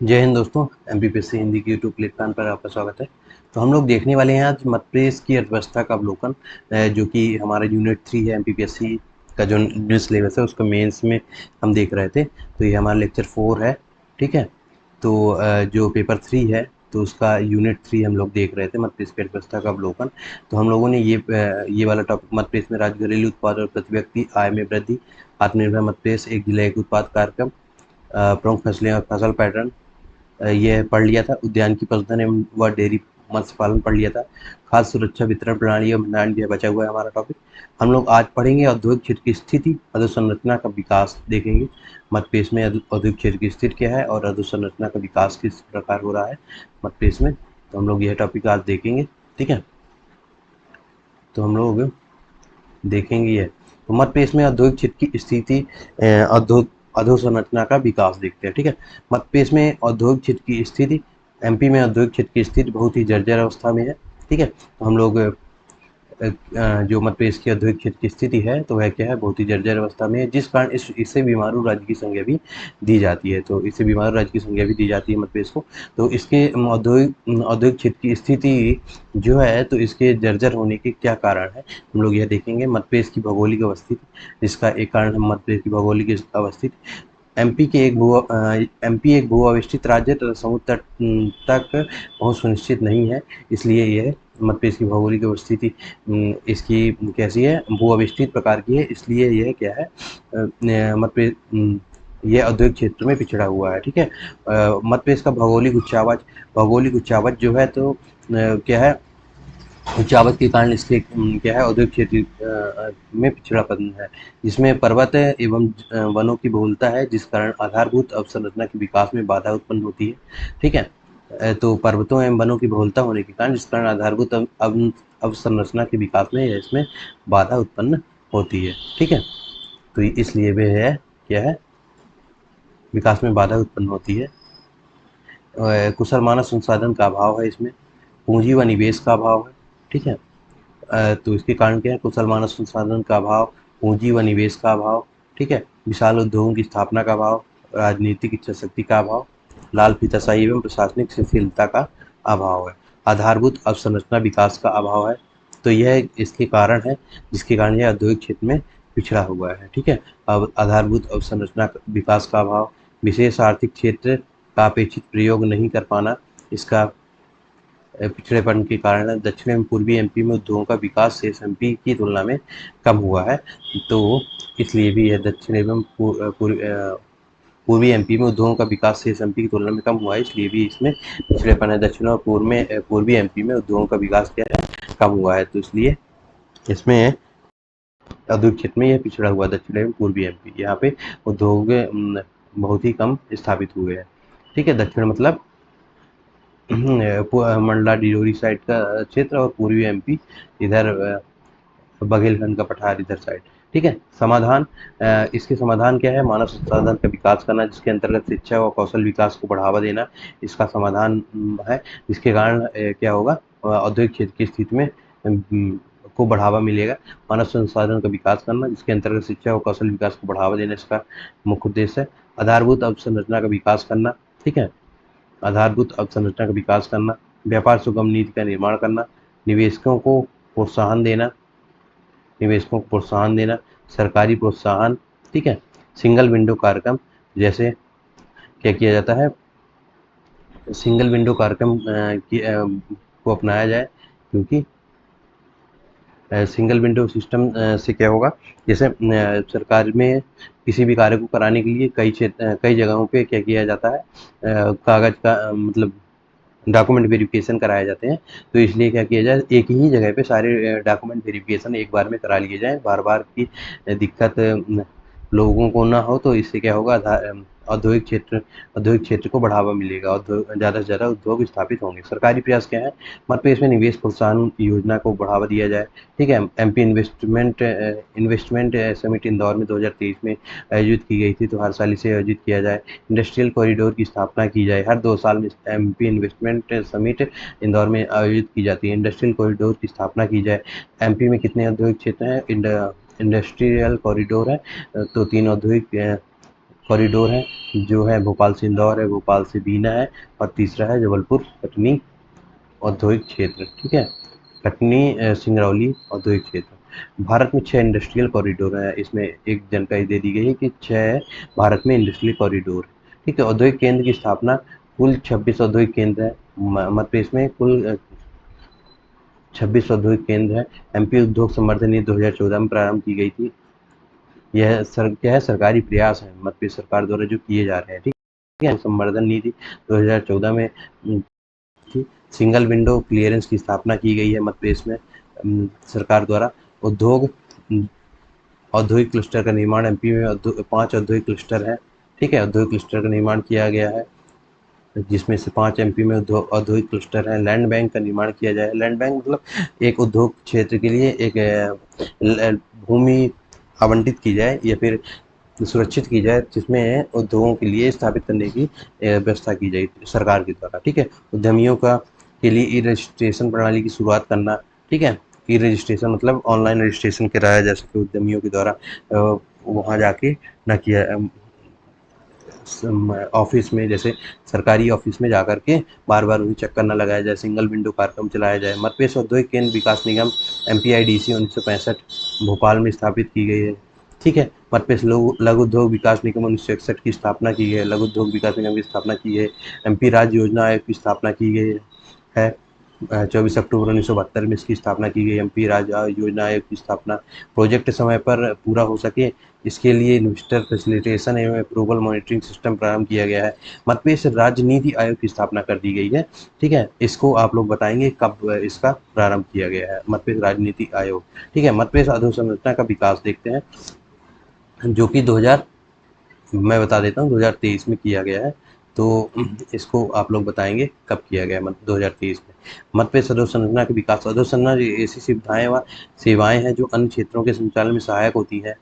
जय हिंद दोस्तों। एमपीपीएससी हिंदी की यूट्यूब प्लेटफॉर्म पर आपका स्वागत है। तो हम लोग देखने वाले हैं आज मध्य प्रदेश की अर्थव्यवस्था का अवलोकन, जो कि हमारा यूनिट 3 है। एमपीपीएससी का जो सिलेबस है उसका मेंस में हम देख रहे थे। तो ये हमारा लेक्चर 4 है, ठीक है। तो जो पेपर 3 है तो उसका यूनिट 3 हम लोग देख रहे थे, मध्य प्रदेश की अर्थव्यवस्था का अवलोकन। तो हम लोगों ने ये वाला टॉपिक मध्य प्रदेश में राज्य घरेलू उत्पाद और प्रति व्यक्ति आय में वृद्धि, आत्मनिर्भर मध्य प्रदेश, एक जिला एक उत्पाद कार्यक्रम, प्रमुख फसलें और फसल पैटर्न, ये पढ़ लिया था। उद्यान की पशुधन एवं व डेयरी मत्स्य पालन पढ़ लिया था। खाद्य सुरक्षा वितरण प्रणाली और भंडारण भी बचा हुआ है हमारा टॉपिक। हम लोग आज पढ़ेंगे औद्योगिक क्षेत्र की स्थिति, अधोसंरचना का विकास देखेंगे। मध्य प्रदेश में औद्योगिक क्षेत्र की स्थिति क्या है और अधोसंरचना का विकास किस प्रकार हो रहा है मध्य प्रदेश में। तो हम लोग यह टॉपिक आज देखेंगे, ठीक है। तो हम लोग देखेंगे ये। तो मध्य प्रदेश में औद्योगिक क्षेत्र की स्थिति, अधोसंरचना का विकास देखते हैं, ठीक है। मध्य प्रदेश में औद्योगिक क्षेत्र की स्थिति, एमपी में औद्योगिक क्षेत्र की स्थिति बहुत ही जर्जर अवस्था में है, ठीक है। तो हम लोग जो मध्य प्रदेश की औद्योगिक क्षेत्र की स्थिति है तो वह क्या है, बहुत ही जर्जर अवस्था में है, जिस कारण इसे बीमारू राज्य की संज्ञा भी दी जाती है। तो इसे बीमारू राज्य की संज्ञा भी दी जाती है मध्य प्रदेश को। तो इसके औद्योगिक क्षेत्र की स्थिति जो है, तो इसके जर्जर होने के क्या कारण है हम लोग यह देखेंगे। मध्य प्रदेश की भौगोलिक अवस्थिति, जिसका एक कारण है मध्य प्रदेश की भौगोलिक अवस्थिति। एमपी एक भू अवस्थित राज्य तथा समुद्र तट तक बहुत सुनिश्चित नहीं है, इसलिए यह मध्य प्रदेश की भौगोलिक अवस्थिति इसकी कैसी है, भू अवस्थित प्रकार की है, इसलिए यह क्या है, मध्य प्रदेश ये औद्योगिक क्षेत्र में पिछड़ा हुआ है, ठीक है। मध्य प्रदेश का भौगोलिक उच्चावच जो है, तो क्या है, उच्चावच के कारण इसके क्या है, औद्योगिक क्षेत्र में पिछड़ापन है, जिसमें पर्वत एवं वनों की बहुलता है, जिस कारण आधारभूत अवसंरचना के विकास में बाधा उत्पन्न होती है, ठीक है। तो पर्वतों एवं वनों की बहुलता होने के कारण, जिस कारण आधारभूत अवसंरचना के विकास में इसमें बाधा उत्पन्न होती है, ठीक है। तो इसलिए वे है क्या है, विकास में बाधा उत्पन्न होती है। कुशल मानव संसाधन का अभाव है इसमें, पूंजी व निवेश का अभाव है, ठीक है। तो इसके कारण क्या है, कुशल मानव संसाधन का अभाव, पूंजी व निवेश का अभाव, ठीक है। विशाल उद्योगों की स्थापना का अभाव, राजनीतिक इच्छा शक्ति का अभाव, लाल फीताशाही एवं प्रशासनिक शिथिलता का अभाव है, आधारभूत अवसंरचना विकास का अभाव है। तो यह इसके कारण है, जिसके कारण यह औद्योगिक क्षेत्र में पिछड़ा हुआ है, ठीक है। अब आधारभूत अवसंरचना विकास का अभाव, विशेष आर्थिक क्षेत्र का अपेक्षित प्रयोग नहीं कर पाना, इसका पिछड़ेपन के कारण दक्षिण एवं पूर्वी एमपी में उद्योगों का विकास शेष एमपी की तुलना में कम हुआ है। तो इसलिए भी यह दक्षिण एवं पूर्वी एमपी में उद्योगों का विकास शेष एमपी की तुलना में कम हुआ है, इसलिए भी इसमें पिछड़ेपन है। दक्षिण और पूर्वी एमपी में उद्योगों का विकास क्या है, कम हुआ है, तो इसलिए इसमें औद्योगिक क्षेत्र में यह पिछड़ा हुआ दक्षिण एवं पूर्वी एमपी, यहाँ पे उद्योग बहुत ही कम स्थापित हुए हैं, ठीक है। दक्षिण मतलब मंडला डिडोरी साइड का क्षेत्र, और पूर्वी एमपी इधर बघेलखंड का पठार इधर साइड, ठीक है। समाधान, इसके समाधान क्या है, मानव संसाधन का विकास करना, जिसके अंतर्गत शिक्षा व कौशल विकास को बढ़ावा देना, इसका समाधान है। जिसके कारण क्या होगा, औद्योगिक क्षेत्र की स्थिति में को बढ़ावा मिलेगा। मानव संसाधन का विकास करना, जिसके अंतर्गत शिक्षा व कौशल विकास को बढ़ावा देना, इसका मुख्य उद्देश्य है। आधारभूत अवसंरचना का विकास करना, ठीक है, आधारभूत अवसंरचना का विकास करना, व्यापार सुगम नीति का निर्माण करना, निवेशकों को प्रोत्साहन देना, सरकारी प्रोत्साहन, ठीक है। सिंगल विंडो कार्यक्रम, जैसे क्या किया जाता है, सिंगल विंडो कार्यक्रम को अपनाया जाए, क्योंकि सिंगल विंडो सिस्टम से क्या होगा, जैसे सरकार में किसी भी कार्य को कराने के लिए कई जगहों पे क्या किया जाता है, कागज का मतलब डॉक्यूमेंट वेरिफिकेशन कराए जाते हैं। तो इसलिए क्या किया जाए, एक ही जगह पे सारे डॉक्यूमेंट वेरिफिकेशन एक बार में करा लिए जाए, बार बार की दिक्कत लोगों को ना हो। तो इससे क्या होगा, औद्योगिक क्षेत्र को बढ़ावा मिलेगा, ज़्यादा से ज़्यादा उद्योग स्थापित होंगे। सरकारी प्रयास क्या है, मध्य प्रदेश में निवेश प्रोत्साहन योजना को बढ़ावा दिया जाए, ठीक है। एमपी इन्वेस्टमेंट समिट इंदौर में 2023 में आयोजित की गई थी, तो हर साल इसे आयोजित किया जाए। इंडस्ट्रियल कॉरिडोर की स्थापना की जाए, हर 2 साल में एमपी इन्वेस्टमेंट समिट इंदौर में आयोजित की जाती है। इंडस्ट्रियल कॉरिडोर की स्थापना की जाए। एमपी में कितने औद्योगिक क्षेत्र हैं, इंडस्ट्रियल कॉरिडोर है, तो 3 औद्योगिक कॉरिडोर है जो है भोपाल से इंदौर है, भोपाल से बीना है, और तीसरा है जबलपुर कटनी औद्योगिक क्षेत्र। ठीक है, कटनी सिंगरौली औद्योगिक क्षेत्र। भारत में 6 इंडस्ट्रियल कॉरिडोर हैं। इसमें एक जानकारी दे दी गई है कि 6 भारत में इंडस्ट्रियल कॉरिडोर। ठीक है, औद्योगिक केंद्र की स्थापना कुल 26 औद्योगिक केंद्र है मध्य प्रदेश में। कुल 26 औद्योगिक केंद्र है। एमपी उद्योग संवर्धन नीति 2014 में प्रारंभ की गई थी। यह क्या है, सरकारी प्रयास है मध्य प्रदेश सरकार द्वारा जो किए जा रहे हैं। ठीक है, संवर्धन नीति 2014 में थी। सिंगल विंडो क्लियरेंस की स्थापना की गई है मध्य प्रदेश में सरकार द्वारा। औद्योगिक क्लस्टर का निर्माण एमपी में 5 औद्योगिक क्लस्टर है। ठीक है, औद्योगिक क्लस्टर का निर्माण किया गया है जिसमें से 5 एमपी में औद्योगिक क्लस्टर है। लैंड बैंक का निर्माण किया जाए। लैंड बैंक मतलब एक उद्योग क्षेत्र के लिए एक भूमि आवंटित की जाए या फिर सुरक्षित की जाए जिसमें उद्योगों के लिए स्थापित करने की व्यवस्था की जाए सरकार के द्वारा। ठीक है, उद्यमियों का के लिए ई रजिस्ट्रेशन प्रणाली की शुरुआत करना। ठीक है, ई रजिस्ट्रेशन मतलब ऑनलाइन रजिस्ट्रेशन कराया जा सके उद्यमियों के द्वारा, वहाँ जाके न किया ऑफिस में, जैसे सरकारी ऑफिस में जाकर के बार बार वही चक्कर न लगाया जाए। सिंगल विंडो कार्यक्रम चलाया जाए। मध्य प्रदेश औद्योगिक केंद्र विकास निगम MPIDC 1965 भोपाल में स्थापित की गई है। ठीक है, मध्य प्रदेश लघु उद्योग विकास निगम 1961 की स्थापना की है। लघु उद्योग विकास निगम की स्थापना की है। MP राज्य योजना आयोग की स्थापना की गई है। 24 अक्टूबर 1972 में इसकी स्थापना की गई। MP राज्य योजना आयोग की स्थापना प्रोजेक्ट समय पर पूरा हो सके इसके लिए इन्वेस्टर फैसिलिटेशन एवं अप्रूवल मॉनिटरिंग सिस्टम प्रारंभ किया गया है। मध्य प्रदेश राजनीति आयोग की स्थापना कर दी गई है। ठीक है, इसको आप लोग बताएंगे कब इसका प्रारंभ किया गया है, मध्य प्रदेश राजनीति आयोग। ठीक है, मध्य प्रदेश अधोसंरचना का विकास देखते हैं जो कि 2000 मैं बता देता हूँ 2023 में किया गया है। तो इसको आप लोग बताएंगे कब किया गया, मतलब 2023 में। मध्य प्रदेश अधोसंरचना के विकास। अधोसंरचना ऐसी सुविधाएं व सेवाएं हैं जो अन्य क्षेत्रों के संचालन में सहायक होती हैं।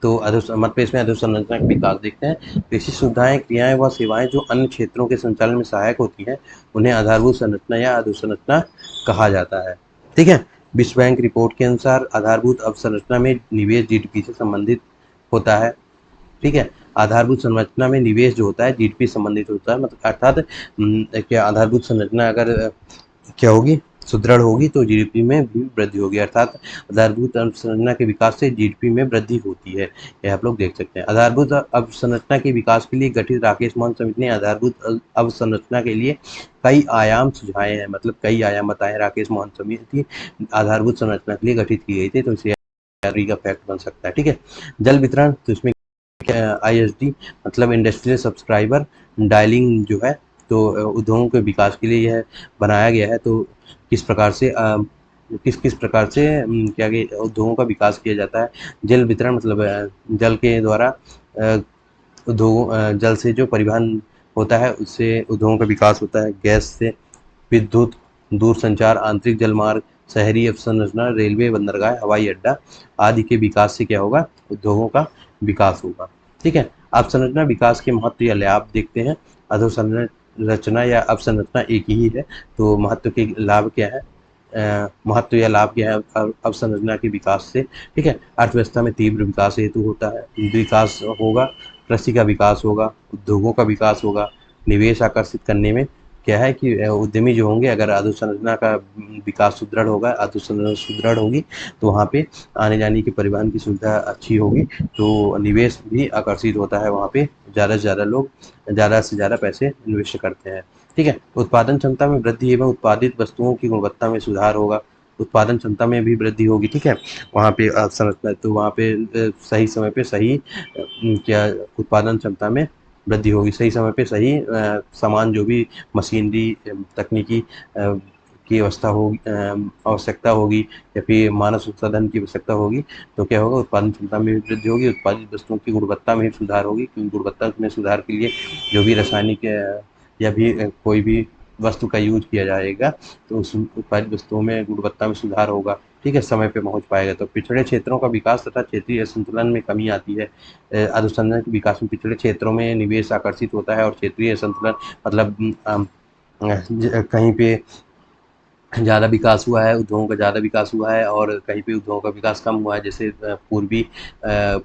तो मध्य प्रदेश में अधोसंरचना का विकास देखते हैं। ऐसी सुविधाएं, क्रियाएं व सेवाएं जो अन्य क्षेत्रों के संचालन में सहायक होती हैं उन्हें आधारभूत संरचना या अधोसंरचना कहा जाता है। ठीक है, विश्व बैंक रिपोर्ट के अनुसार आधारभूत अवसंरचना में निवेश GDP से संबंधित होता है। ठीक है, आधारभूत संरचना में निवेश जो होता है GDP संबंधित होता है, मतलब अर्थात क्या आधारभूत संरचना अगर क्या होगी, सुदृढ़ होगी तो GDP में भी वृद्धि होगी। अर्थात आधारभूत अवसंरचना के विकास से GDP में वृद्धि होती है। यह आप लोग देख सकते हैं। आधारभूत अवसंरचना के विकास के लिए गठित राकेश मोहन समिति ने आधारभूत अवसंरचना के लिए कई आयाम सुझाए हैं, मतलब कई आयाम बताए। राकेश मोहन समिति आधारभूत संरचना के लिए गठित की गई थी, तो इसे का फैक्ट बन सकता है। ठीक है, जल वितरण, तो इसमें ISD मतलब इंडस्ट्रियल सब्सक्राइबर डायलिंग जो है, तो उद्योगों के विकास के लिए यह बनाया गया है। तो किस प्रकार से किस प्रकार से क्या उद्योगों का विकास किया जाता है। जल वितरण मतलब जल के द्वारा उद्योगों जल से जो परिवहन होता है उससे उद्योगों का विकास होता है। गैस से विद्युत, दूरसंचार, आंतरिक जलमार्ग, शहरी अवसंरचना, रेलवे, बंदरगाह, हवाई अड्डा आदि के विकास से क्या होगा, उद्योगों का विकास होगा। ठीक है, अवसंरचना विकास के महत्व या लाभ देखते हैं। अधोसंरचना या अवसंरचना एक ही है, तो महत्व के लाभ क्या है, महत्व या लाभ क्या है अवसंरचना के विकास से। ठीक है, अर्थव्यवस्था में तीव्र विकास हेतु होता है, विकास होगा, कृषि का विकास होगा, उद्योगों का विकास होगा, निवेश आकर्षित करने में क्या है कि उद्यमी जो होंगे, अगर अधोसंरचना का विकास सुदृढ़ होगा, अधोसंरचना सुदृढ़ होगी तो वहाँ पे आने जाने की परिवहन की सुविधा अच्छी होगी, तो निवेश भी आकर्षित होता है। वहाँ पे ज़्यादा से ज़्यादा लोग ज़्यादा से ज़्यादा पैसे निवेश करते हैं। ठीक है, उत्पादन क्षमता में वृद्धि एवं उत्पादित वस्तुओं की गुणवत्ता में सुधार होगा। उत्पादन क्षमता में भी वृद्धि होगी। ठीक है, वहाँ पे संरचना, तो वहाँ पे सही समय पे सही क्या उत्पादन क्षमता में वृद्धि होगी। सही समय पे सही सामान जो भी मशीनरी तकनीकी की व्यवस्था होगी, आवश्यकता होगी, या फिर मानव संसाधन की आवश्यकता होगी, तो क्या होगा, उत्पादन क्षमता में भी वृद्धि होगी, उत्पादित वस्तुओं की गुणवत्ता में भी सुधार होगी। क्योंकि गुणवत्ता में सुधार के लिए जो भी रासायनिक या भी कोई भी वस्तु का यूज किया जाएगा तो उस उत्पादित वस्तुओं में गुणवत्ता में सुधार होगा। ठीक है, समय पे पहुंच पाएगा। तो पिछड़े क्षेत्रों का विकास तथा क्षेत्रीय असंतुलन में कमी आती है। अधोसंरचना के विकास में पिछड़े क्षेत्रों में निवेश आकर्षित होता है और क्षेत्रीय असंतुलन मतलब कहीं पे ज़्यादा विकास हुआ है, उद्योगों का ज़्यादा विकास हुआ है और कहीं पे उद्योगों का विकास कम हुआ है। जैसे पूर्वी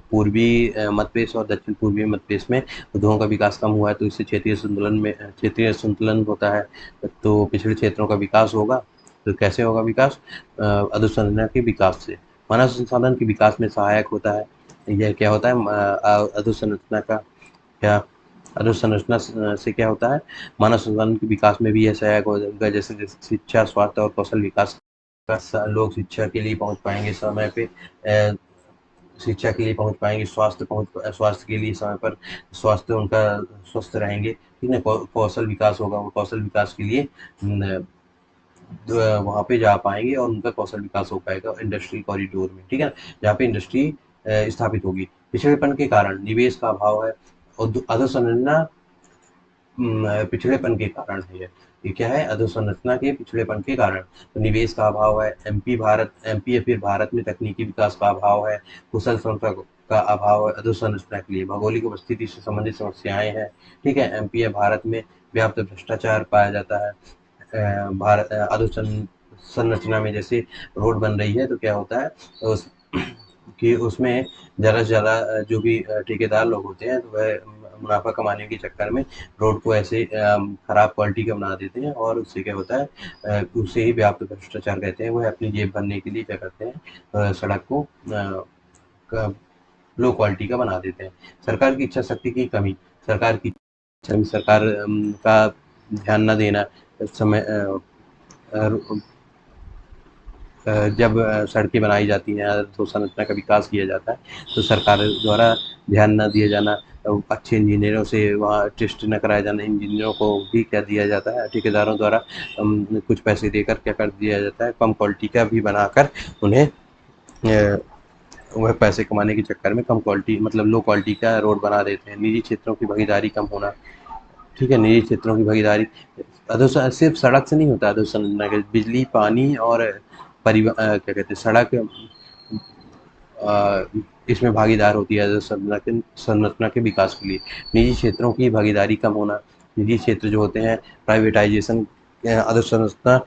मध्य प्रदेश और दक्षिण पूर्वी मध्य प्रदेश में उद्योगों का विकास कम हुआ है, तो इससे क्षेत्रीय संतुलन होता है, तो पिछड़े क्षेत्रों का विकास होगा। तो कैसे होगा विकास? अधोसंरचना के विकास से। मानव संसाधन के विकास में सहायक होता है। यह क्या होता है? अधोसंरचना का क्या अधोसंरचना से क्या होता है? मानव संसाधन के विकास में भी यह सहायक होगा, जैसे शिक्षा, स्वास्थ्य और कौशल विकास का लोग शिक्षा के लिए पहुंच पाएंगे समय पे, शिक्षा के लिए पहुंच पाएंगे, स्वास्थ्य के लिए समय पर स्वास्थ्य उनका स्वस्थ रहेंगे, ठीक है। कौशल विकास होगा, वो कौशल विकास के लिए वहाँ पे जा पाएंगे और उनका कौशल विकास हो पाएगा इंडस्ट्री कॉरिडोर में, ठीक है, जहाँ पे इंडस्ट्री स्थापित होगी। पिछड़ेपन के कारण निवेश का अभाव है, और अधोसंरचना पिछड़ेपन के कारण है। ये क्या है? अधोसंरचना के पिछड़ेपन के कारण। तो निवेश का अभाव है, एमपी या फिर भारत में तकनीकी विकास का अभाव है, कुशल श्रम का अभाव है अधोसंरचना के लिए। भौगोलिक उपस्थिति से संबंधित समस्याएं हैं, ठीक है। एमपी या भारत में व्याप्त भ्रष्टाचार पाया जाता है। भारत अधोसंरचना में जैसे रोड बन रही है, तो क्या होता है उस कि उसमें ज़्यादा से ज़्यादा जो भी ठेकेदार लोग होते हैं, तो वह मुनाफा कमाने के चक्कर में रोड को ऐसे खराब क्वालिटी का बना देते हैं, और उससे क्या होता है, उसे ही व्याप्त भ्रष्टाचार कहते हैं। वह अपनी जेब भरने के लिए क्या करते हैं, सड़क को लो क्वालिटी का बना देते हैं। सरकार की इच्छा शक्ति की कमी, सरकार का ध्यान न देना, समय जब सड़कें बनाई जाती हैं, अधोसंरचना का विकास किया जाता है, तो सरकार द्वारा ध्यान न दिया जाना, अच्छे इंजीनियरों से वहाँ टेस्ट न कराया जाना, इंजीनियरों को भी क्या दिया जाता है, ठेकेदारों द्वारा कुछ पैसे देकर क्या कर दिया जाता है, कम क्वालिटी का भी बनाकर उन्हें वह पैसे कमाने के चक्कर में कम क्वालिटी मतलब लो क्वालिटी का रोड बना देते हैं। निजी क्षेत्रों की भागीदारी कम होना, ठीक है, निजी क्षेत्रों की भागीदारी सिर्फ सड़क से नहीं होता है अधोसंरचना के, बिजली, पानी और क्या कहते हैं, सड़क इसमें भागीदार होती है संरचना के विकास के लिए। निजी क्षेत्रों की भागीदारी कम होना, निजी क्षेत्र जो होते हैं, प्राइवेटाइजेशन, अधोसंरचना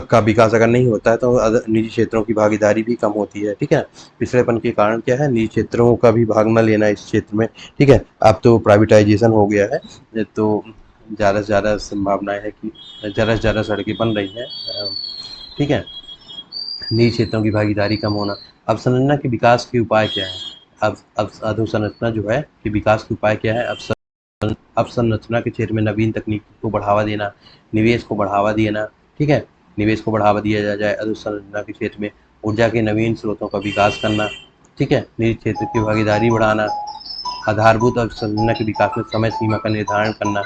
का विकास अगर नहीं होता है, तो निजी क्षेत्रों की भागीदारी भी कम होती है, ठीक है। पिछड़ेपन के कारण क्या है? निजी क्षेत्रों का भी भाग न लेना इस क्षेत्र में, ठीक है। अब तो प्राइवेटाइजेशन हो गया है, तो ज़्यादा से ज़्यादा संभावनाएं है कि ज़्यादा से ज़्यादा सड़कें बन रही हैं, ठीक है। निजी क्षेत्रों की भागीदारी कम होना। अवसंरचना के विकास के उपाय क्या है? अब अधोसंरचना जो है कि विकास के उपाय क्या है? अवसंरचना के क्षेत्र में नवीन तकनीक को बढ़ावा देना, निवेश को बढ़ावा देना, ठीक है, निवेश को बढ़ावा दिया जाए। अधोसंरचना के क्षेत्र में ऊर्जा के नवीन स्रोतों का विकास करना, ठीक है, निजी क्षेत्र की भागीदारी बढ़ाना, आधारभूत अवसंरचना के विकास में समय सीमा का निर्धारण करना,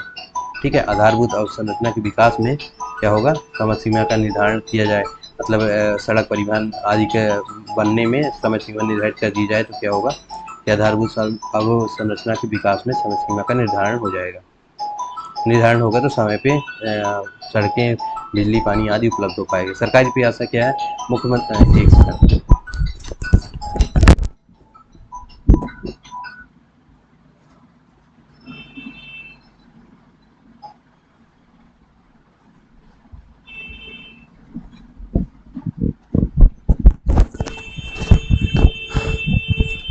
ठीक है। आधारभूत अवसंरचना के विकास में क्या होगा? समय सीमा का निर्धारण किया जाए, मतलब सड़क, परिवहन आदि के बनने में समय सीमा निर्धारित कर दी जाए, तो क्या होगा कि आधारभूत अवसंरचना के विकास में समय सीमा का निर्धारण हो जाएगा। निर्धारण होगा तो समय पे सड़कें, बिजली, पानी आदि उपलब्ध हो पाएगा। सरकारी प्रयास क्या है? मुख्यमंत्री एक सेकंड।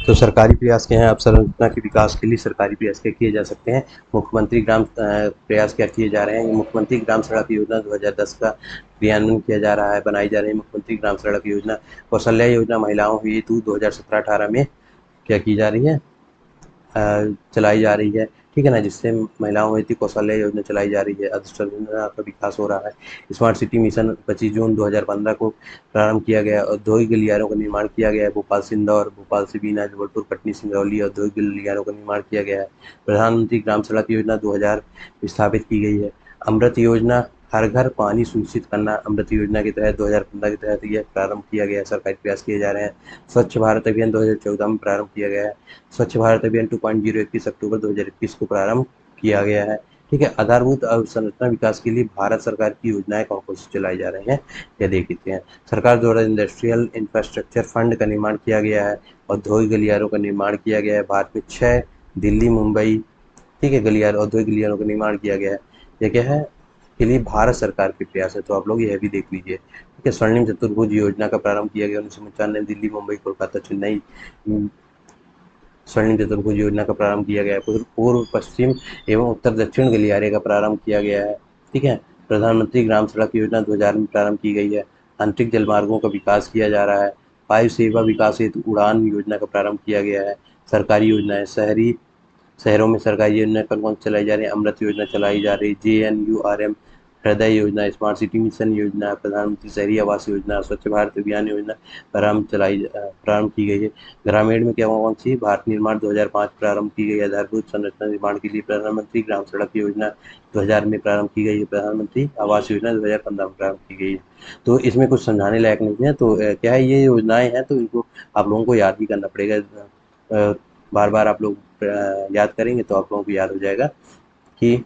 तो सरकारी प्रयास क्या हैं? अवसंरचना के विकास के लिए सरकारी प्रयास क्या किए जा सकते हैं? मुख्यमंत्री ग्राम प्रयास क्या किए जा रहे हैं? मुख्यमंत्री ग्राम सड़क योजना 2010 का क्रियान्वयन किया जा रहा है, बनाई जा रही है मुख्यमंत्री ग्राम सड़क योजना। कौशल्या योजना महिलाओं हेतु 2017-18 में क्या की जा रही है? चलाई जा रही है, ठीक है ना, जिससे महिलाओं हेतु कौशल्या योजना चलाई जा रही है, अधोसंरचना का विकास हो रहा है। स्मार्ट सिटी मिशन 25 जून 2015 को प्रारंभ किया गया। औद्योगिक गलियारों का निर्माण किया गया है, भोपाल से इंदौर, भोपाल से बीना, जबलपुर, कटनी, सिंगरौली औद्योगिक गलियारों का निर्माण किया गया है। प्रधानमंत्री ग्राम सड़क योजना 2000 स्थापित की गई है। अमृत योजना, हर घर पानी सुनिश्चित करना, अमृत योजना के तहत 2015 के तहत यह प्रारंभ किया गया है, सरकारी प्रयास किए जा रहे हैं। स्वच्छ भारत अभियान 2014 में प्रारंभ किया गया है। स्वच्छ भारत अभियान 2.0 21 अक्टूबर 2021 को प्रारंभ किया गया है, ठीक है। आधारभूत अवसंरचना विकास के लिए भारत सरकार की योजनाएं कौन कौन सी चलाई जा रही हैं, यह देख लेते हैं। सरकार द्वारा इंडस्ट्रियल इंफ्रास्ट्रक्चर फंड का निर्माण किया गया है, औद्योगिक गलियारों का निर्माण किया गया है। भारत में 6 दिल्ली, मुंबई, ठीक है, औद्योगिक गलियारों का निर्माण किया गया है। यह क्या है के लिए भारत सरकार के प्रयास है, तो आप लोग यह भी देख लीजिए। ठीक है, स्वर्णिम चतुर्भुज योजना का प्रारंभ किया गया 1995 दिल्ली, मुंबई, कोलकाता, चेन्नई। स्वर्णिम चतुर्भुज योजना का प्रारंभ किया गया है। पूर्व पश्चिम एवं उत्तर दक्षिण गलियारे का प्रारंभ किया गया है। ठीक है, प्रधानमंत्री ग्राम सड़क योजना 2000 में प्रारंभ की गई है। आंतरिक जलमार्गों का विकास किया जा रहा है। वायु सेवा विकास हेतु उड़ान योजना का प्रारंभ किया गया है। सरकारी योजनाएं, शहरों में सरकारी योजनाएं कौन कौन चलाई जा रही है? अमृत योजना चलाई जा रही है, JNURM, हृदय योजना, स्मार्ट सिटी मिशन योजना, प्रधानमंत्री शहरी आवास योजना, स्वच्छ भारत अभियान योजना प्रारंभ की गई है। ग्रामीण में क्या कौन सी? भारत निर्माण 2005 प्रारंभ की गई है। आधारभूत संरचना निर्माण के लिए प्रधानमंत्री ग्राम सड़क योजना 2000 में प्रारंभ की गई है। प्रधानमंत्री आवास योजना 2015 में प्रारंभ की गई है। तो इसमें कुछ समझाने लायक नहीं है। तो क्या है, ये योजनाएं हैं तो इनको आप लोगों को याद भी करना पड़ेगा। बार बार आप लोग याद करेंगे तो आप लोगों को याद हो जाएगा कि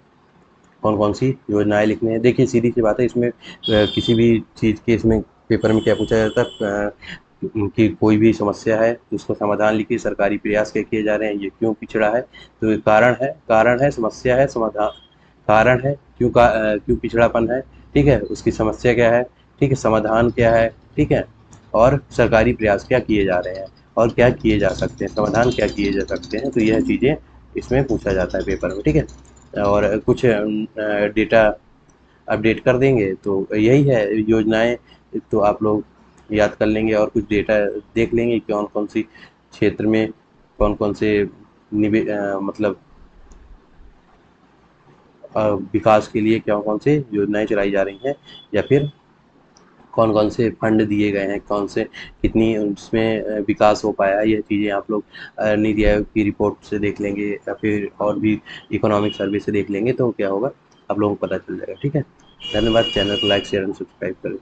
कौन कौन सी योजनाएं लिखनी है। देखिए सीधी सी बात है, इसमें किसी भी चीज़ के इसमें पेपर में क्या पूछा जाता है कि कोई भी समस्या है तो उसका समाधान लिखिए, सरकारी प्रयास क्या किए जा रहे हैं, ये क्यों पिछड़ा है, तो ये कारण है, समस्या है, समाधान, कारण है क्यों पिछड़ापन है, ठीक है, उसकी समस्या क्या है, ठीक है, समाधान क्या है, ठीक है, और सरकारी प्रयास क्या किए जा रहे हैं और क्या किए जा सकते हैं, समाधान क्या किए जा सकते हैं। तो यह चीज़ें इसमें पूछा जाता है पेपर में। ठीक है, और कुछ डेटा अपडेट कर देंगे तो यही है योजनाएं, तो आप लोग याद कर लेंगे और कुछ डेटा देख लेंगे कौन कौन सी क्षेत्र में कौन कौन से मतलब विकास के लिए क्या कौन से योजनाएं चलाई जा रही हैं, या फिर कौन कौन से फंड दिए गए हैं, कौन से कितनी उसमें विकास हो पाया है। यह चीज़ें आप लोग नीति आयोग की रिपोर्ट से देख लेंगे या फिर और भी इकोनॉमिक सर्वे से देख लेंगे तो क्या होगा, आप लोगों को पता चल जाएगा। ठीक है, धन्यवाद। चैनल को लाइक शेयर एंड सब्सक्राइब करें।